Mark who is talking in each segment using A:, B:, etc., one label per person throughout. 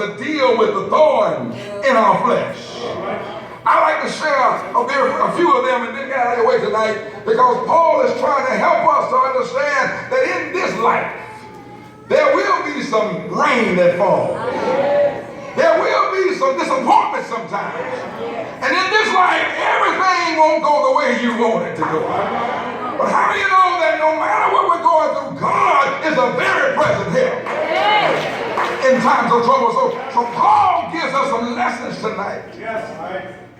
A: to deal with the thorn in our flesh. I like to share a few of them and then get out of your way tonight, because Paul is trying to help us to understand that in this life, there will be some rain that falls. There will be some disappointment sometimes. And in this life, everything won't go the way you want it to go. But how do you know that no matter what we're going through, God is a very present help in times of trouble? So Paul gives us some lessons tonight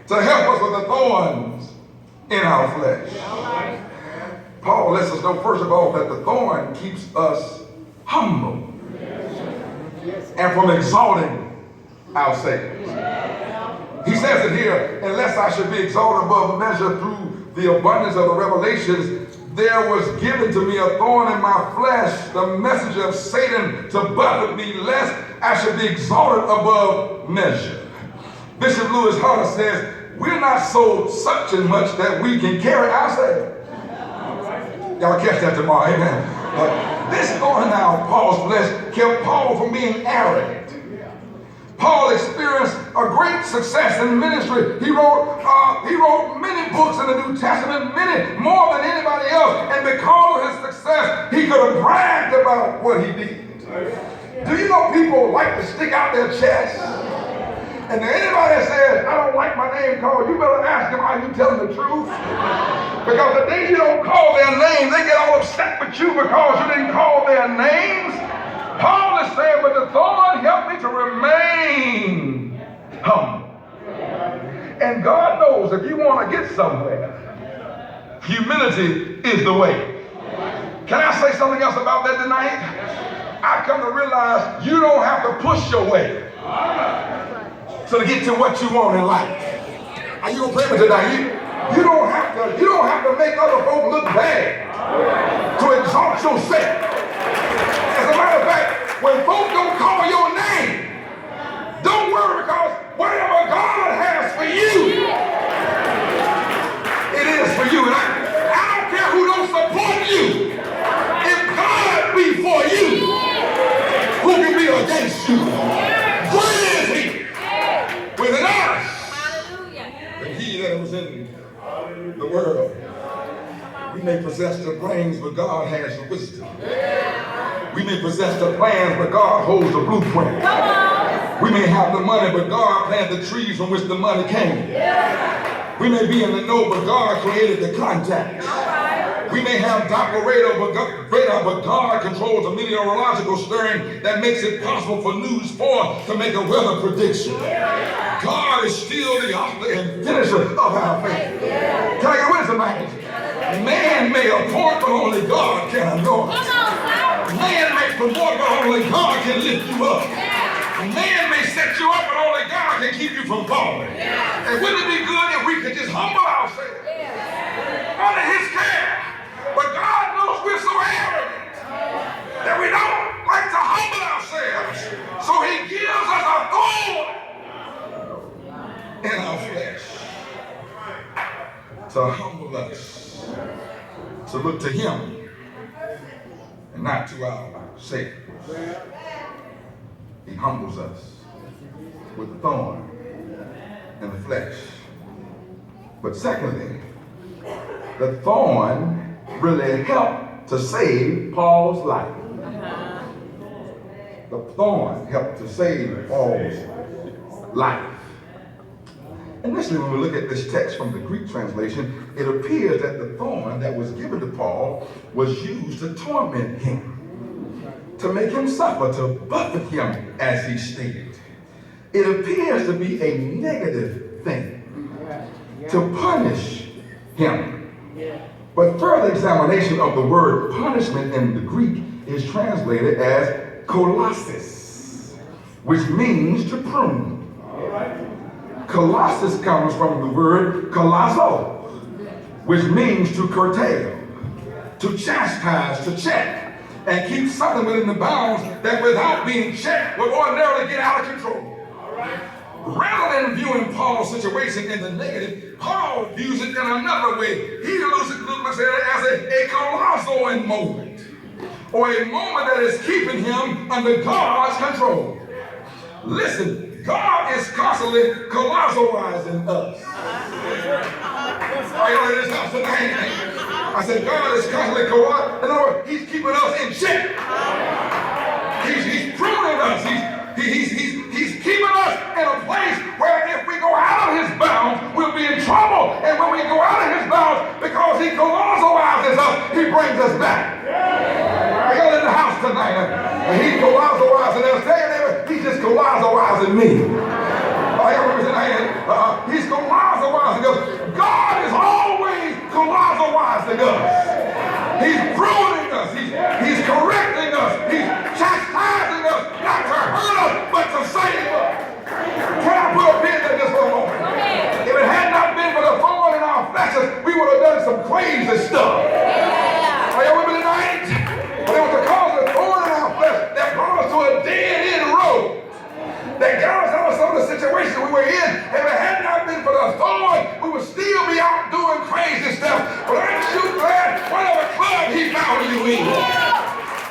A: to help us with the thorns in our flesh. Paul lets us know, first of all, that the thorn keeps us humble and from exalting ourselves. He says it here, unless I should be exalted above measure through the abundance of the revelations, there was given to me a thorn in my flesh, the messenger of Satan, to buffet me, lest I should be exalted above measure. Bishop Lewis Hunter says, we're not so such and much that we can carry ourselves. Y'all catch that tomorrow, amen? This thorn in Paul's flesh kept Paul from being arrogant. Paul experienced a great success in ministry. He wrote many books in the New Testament, many more than anybody else. And because of his success, he could have bragged about what he did. Do you know people like to stick out their chest? And anybody that says, I don't like my name called, you better ask them, are you telling the truth? Because the day you don't call their name, they get all upset with you because you didn't call their names. Paul is saying, but the thorn helped me to remain humble. And God knows if you want to get somewhere, humility is the way. Can I say something else about that tonight? I come to realize you don't have to push your way to get to what you want in life. Are you gonna pray with tonight? You don't have to make other folk look bad to exalt yourself. As a matter of fact, when folk don't call your name, don't worry, because whatever God has for you, it is for you. And I don't care who don't support you. If God be for you, who can be against you? Great is He within us than he that was in the world. We may possess the brains, but God has the wisdom. We may possess the plans, but God holds the blueprint. We may have the money, but God planted the trees from which the money came. We may be in the know, but God created the contacts. We may have Doppler radar, but God controls the meteorological stirring that makes it possible for News 4 to make a weather prediction. God is still the author and finisher of our faith. Can I get wisdom, man? Man may appoint, but only God can anoint. Man may promote, but only God can lift you up. Man may set you up, but only God can keep you from falling. And wouldn't it be good if we could just humble ourselves under His care? But God knows we're so arrogant that we don't like to humble ourselves. So He gives us a thorn in our flesh to humble us, to look to Him and not to ourselves. He humbles us with the thorn in the flesh. But secondly, the thorn really helped to save Paul's life. The thorn helped to save Paul's life. Initially, when we look at this text from the Greek translation, it appears that the thorn that was given to Paul was used to torment him, to make him suffer, to buffet him, as he stated. It appears to be a negative thing, to punish him. But further examination of the word punishment in the Greek is translated as kolossis, which means to prune. Kolossis comes from the word kolazo, which means to curtail, to chastise, to check, and keep something within the bounds that without being checked would ordinarily get out of control. Rather than viewing Paul's situation in the negative, Paul views it in another way. He looks at it as a kolazoin moment, or a moment that is keeping him under God's control. Listen, God is constantly colossalizing us. Are you in this house tonight? I said, God is constantly colossalizing. In other words, He's keeping us in check. He's pruning us. He's keeping us in a place where if we go out of His bounds, we'll be in trouble. And when we go out of His bounds, because He colossalizes us, He brings us back. Are you in the house tonight? He's colossalizing us. Tell your neighbor, He's just colossalizing me. He's colossalizing us. God is always colossalizing us. He's pruning us. He's correcting us. He's chastising us, not to hurt us, but to save us. Can I put a pin in this for a moment? If it had not been for the thorn in our flesh, we would have done some crazy stuff. Are you with me tonight? But it was because of the thorn in our flesh that brought us to a dead-end road. That got us out of some of the situations we were in. If it had not been for the thorn, we would still be out doing crazy stuff. But aren't you glad whatever club He found you in?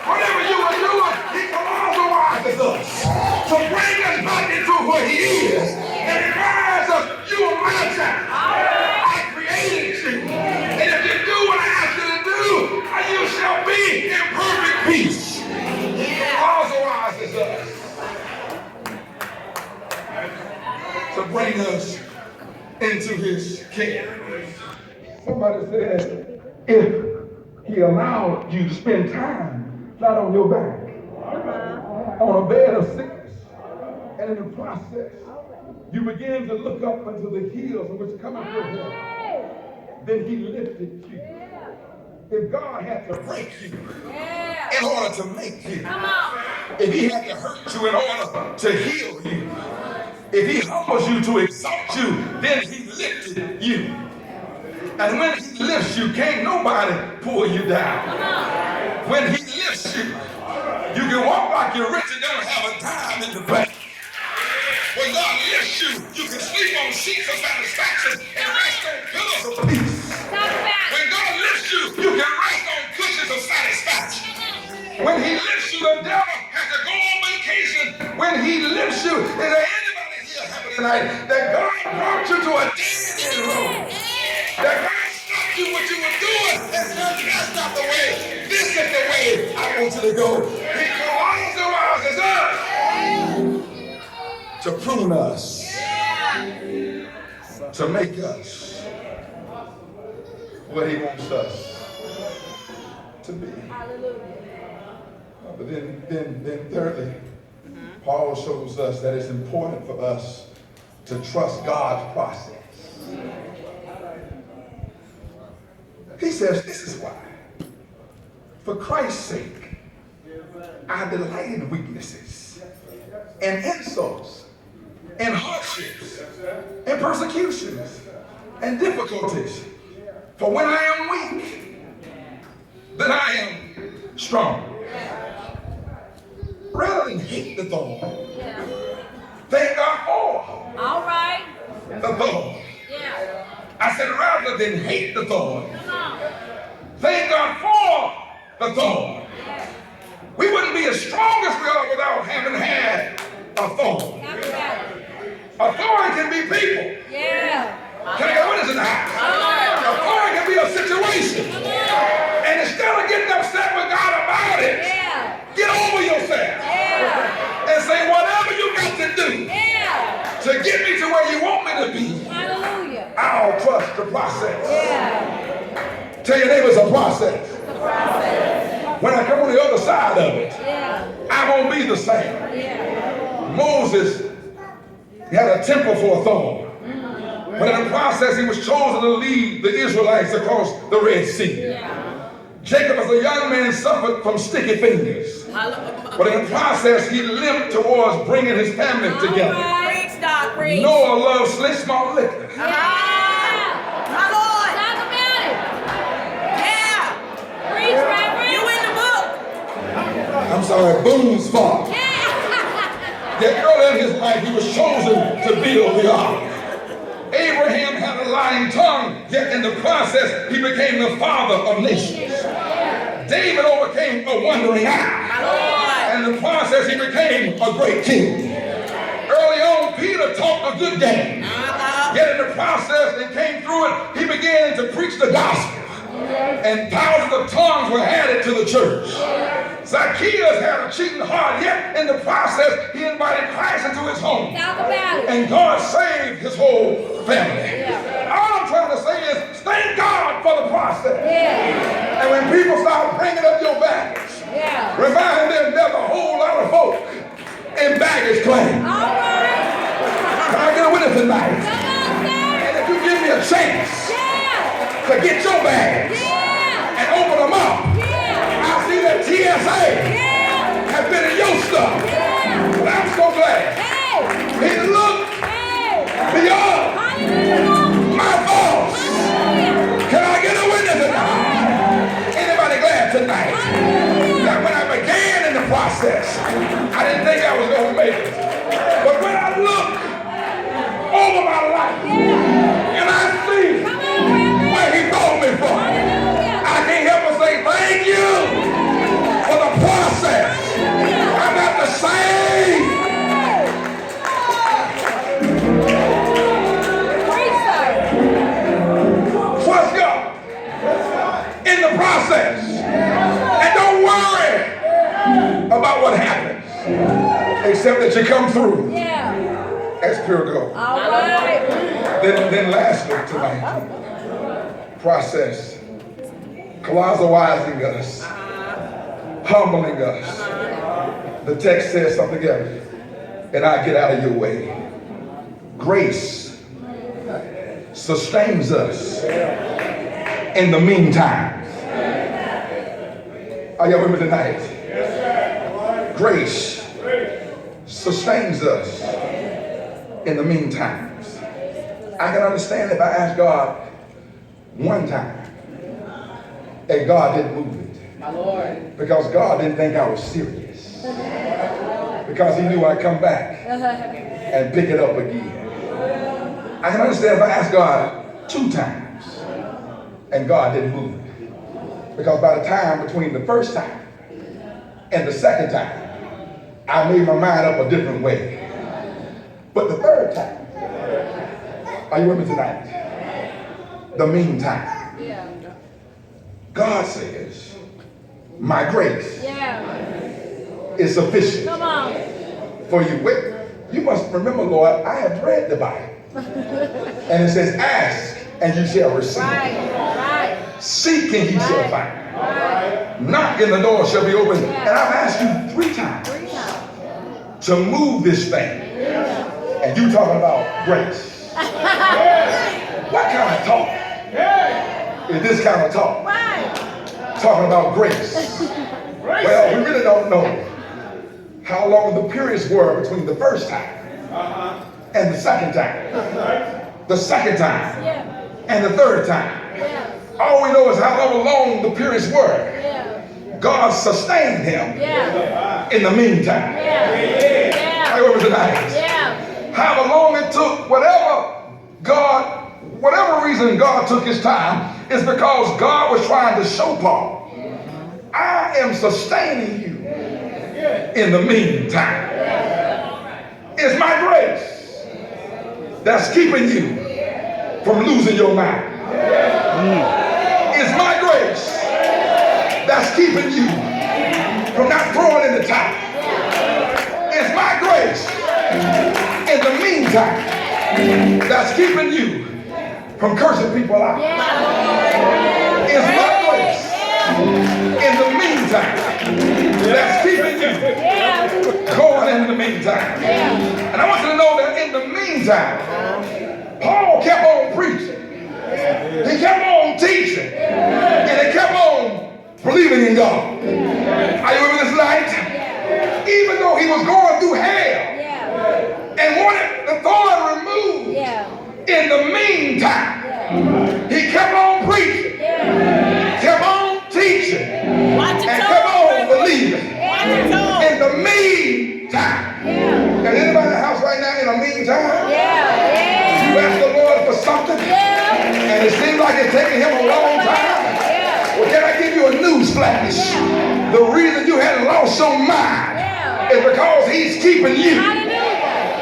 A: Whatever you were doing, He colossalizes us to bring us back into what He is. And He reminds us, you are my child. I created you. And if you do what I ask you to do, you shall be in perfect peace. He colossalizes us to bring us into His care. Somebody said, if He allowed you to spend time flat on your back, on a bed of sickness, and in the process, you begin to look up into the hills from which cometh your help, then He lifted you. If God had to break you in order to make you, if He had to hurt you in order to heal you, if He humbles you to exalt you, then He lifted you. And when He lifts you, can't nobody pull you down. When He lifts you, you can walk like you're rich and don't have a dime in the bank. When God lifts you, you can sleep on sheets of satisfaction and rest on pillows of peace. When God lifts you, you can rest on cushions of satisfaction. When He lifts you, the devil has to go on vacation. When He lifts you, is there anybody here happy tonight that God brought you to a dead-end road? That God stopped you what you were doing and said, that's not the way. This is the way I want you to go. He colossalizes us to prune us, to make us what He wants us to be. But then thirdly, Paul shows us that it's important for us to trust God's process. He says, this is why. For Christ's sake, I delight in weaknesses and insults and hardships and persecutions and difficulties. For when I am weak, then I am strong. Rather than hate the thorn, thank God for the thorn. I said, rather than hate the thorn, thank God for the thorn. We wouldn't be as strong as we are without having had a thorn. A thorn can be people. Can I get a witness in the house? A thorn can be a situation. And instead of getting upset with God about it, get over yourself and say, whatever you got to do to get me to where you want me to be, I'll trust the process. Tell your neighbor it's a process. When I come on the other side of it, I won't be the same. Moses had a temper for a thorn. But in the process, he was chosen to lead the Israelites across the Red Sea. Jacob, as a young man, suffered from sticky fingers. But in the process, he limped towards bringing his family together. Noah loved slick small liquor.
B: My Lord. Talk about it. Yeah. Preach, Reverend. You in the book.
A: I'm sorry, Boone's fault. Yet early in his life, he was chosen to build the ark. Abraham had a lying tongue, yet in the process, he became the father of nations. David overcame a wandering eye. And in the process, he became a great king. talk a good game. Yet in the process that came through it, he began to preach the gospel. And thousands of tongues were added to the church. Zacchaeus had a cheating heart, yet in the process, he invited Christ into his home. And God saved his whole family. All I'm trying to say is, thank God for the process. And when people start bringing up your baggage, remind them there's a whole lot of folk in baggage claim. Can I get a witness tonight? And if you give me a chance to get your bags and open them up, I see that TSA has been in your stuff. But I'm so glad he looked beyond my thoughts. Can I get a witness tonight? Anybody glad tonight that when I began in the process, I didn't think I was going to make it. But when I look over my life and I see where he brought me from, I can't help but say thank you for the process. I'm not the same. Trust God in the process. And don't worry about what happens, except that you come through. That's pure gold. Then lastly tonight, process. Colossalizing us, humbling us. The text says something else, and I get out of your way. Grace sustains us in the meantime. Are y'all with me tonight? Grace sustains us in the meantime. I can understand if I ask God one time and God didn't move it. My Lord. Because God didn't think I was serious. Because he knew I'd come back and pick it up again. I can understand if I ask God 2 times and God didn't move it. Because by the time between the first time and the second time, I made my mind up a different way. But the third time, are you with me tonight? The meantime. God says, my grace is sufficient for you. Wait, you must remember, Lord, I have read the Bible. And it says, ask and you shall receive. Seek and you shall find. Knock and the door shall be open. And I've asked you 3 times to move this thing. And you talking about grace. What kind of talk is this kind of talk? Talking about grace. Well, we really don't know how long the periods were between the first time and the second time. The second time and the third time. All we know is however long the periods were, God sustained him in the meantime. Are you with me tonight? However long it took, whatever reason God took his time, is because God was trying to show Paul, I am sustaining you in the meantime. It's my grace that's keeping you from losing your mind. It's my grace that's keeping you from not throwing in the towel. It's my grace in the meantime that's keeping you from cursing people out. It's my grace in the meantime that's keeping you going in the meantime. And I want you to know that in the meantime, Paul kept on preaching. He kept on teaching. And he kept on believing in God. Are you with me this night? Even though he was going through hell and wanted the thorn removed, in the meantime, he kept on preaching, kept on teaching, and kept on believing. In the meantime. Is anybody in the house right now in the meantime? You ask the Lord for something, and it seems like it's taking him a long time. Well, can I give you a news flash? The reason you hadn't lost your mind is because he's keeping you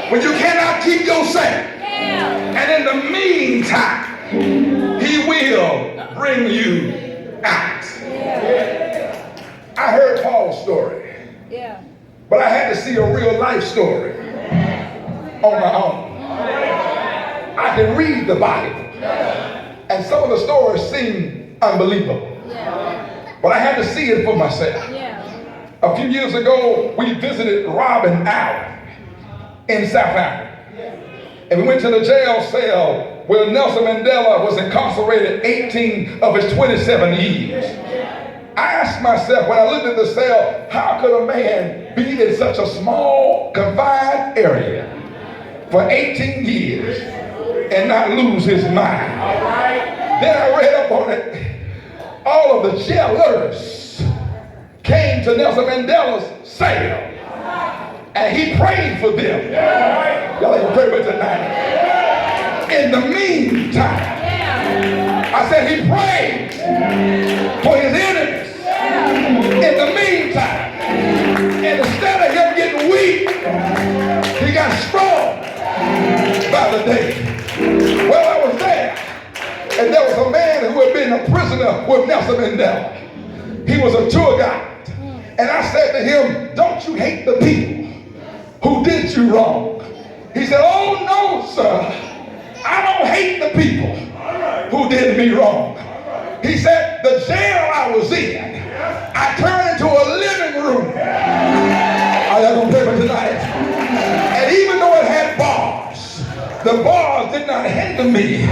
A: when you cannot keep yourself.
B: Yeah.
A: And in the meantime, he will bring you out. I heard Paul's story,
B: Yeah.
A: but I had to see a real life story on my own. I can read the Bible, and some of the stories seem unbelievable, but I had to see it for myself.
B: Yeah.
A: A few years ago, we visited Robben Island in South Africa. And we went to the jail cell where Nelson Mandela was incarcerated 18 of his 27 years. I asked myself when I looked at the cell, how could a man be in such a small, confined area for 18 years and not lose his mind? Then I read up on it. All of the jailers came to Nelson Mandela's cell, and he prayed for them. Y'all ain't gonna pray for tonight. In the meantime, I said he prayed for his enemies. In the meantime, and instead of him getting weak, he got strong by the day. Well, I was there, and there was a man who had been a prisoner with Nelson Mandela. He was a tour guide. And I said to him, don't you hate the people who did you wrong? He said, oh no, sir. I don't hate the people who did me wrong. He said, the jail I was in, I turned into a living room. I'm not going to pray for tonight. And even though it had bars, the bars did not hinder me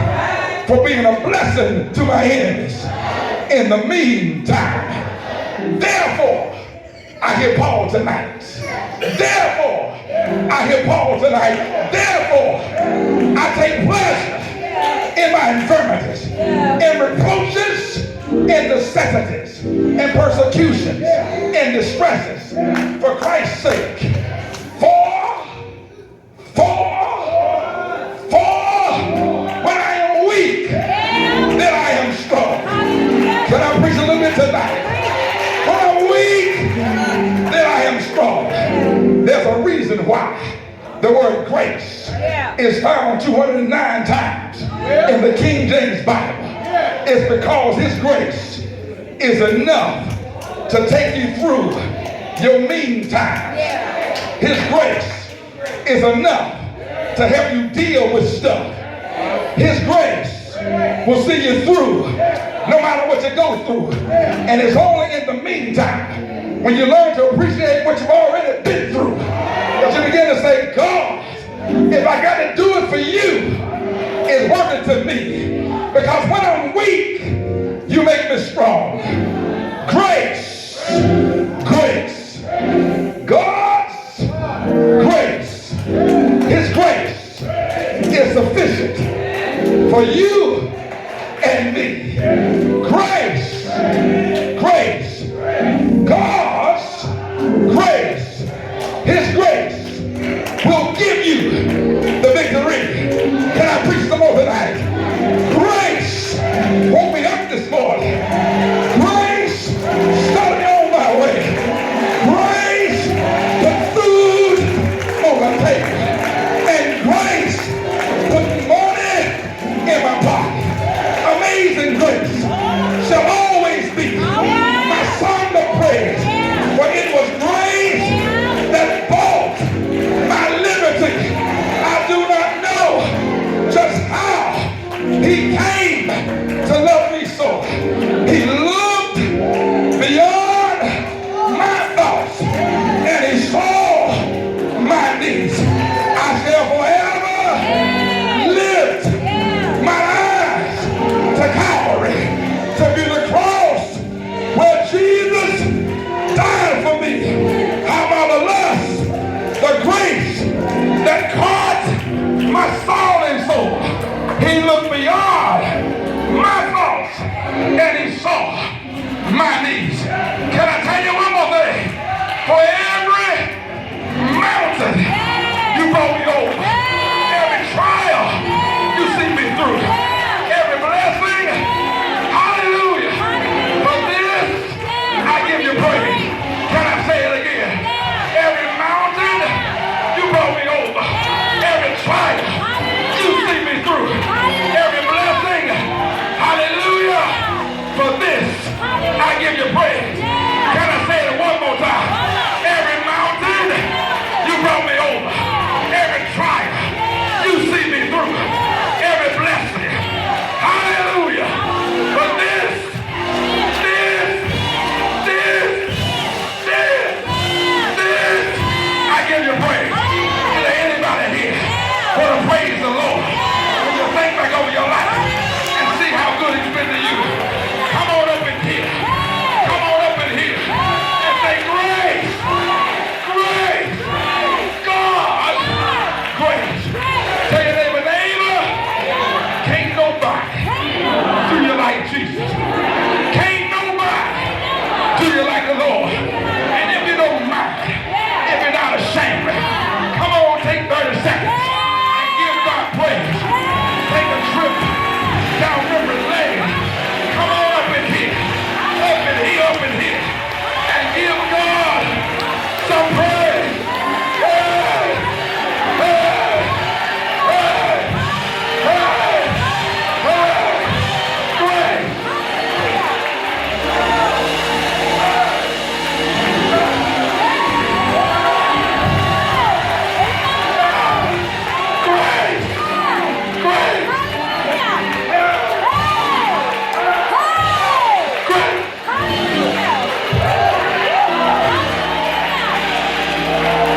A: from being a blessing to my enemies. In the meantime, therefore, I hear Paul tonight. Therefore, I hear Paul tonight. Therefore, I take pleasure in my infirmities, in reproaches, in necessities, in persecutions, in distresses, for Christ's sake. For when I am weak, then I am strong. Can I preach a little bit tonight? When I'm weak, then I am strong. There's a reason why the word grace is found 209 times in the King James Bible. It's because his grace is enough to take you through your mean times. His grace is enough to help you deal with stuff. His grace will see you through no matter what you go through. And it's only in the meantime when you learn to appreciate what you've already been through that you begin to say, God, if I got to do it for you, it's worth it to me. Because when I'm weak, you make me strong. Grace, grace, God's grace, his grace is sufficient for you and me. Grace, grace, God's grace, his grace will give you the victory. Can I preach some more tonight? Grace woke me up this morning. Grace started me on my way. Grace put food on my table. And grace put money in my pocket. bank back over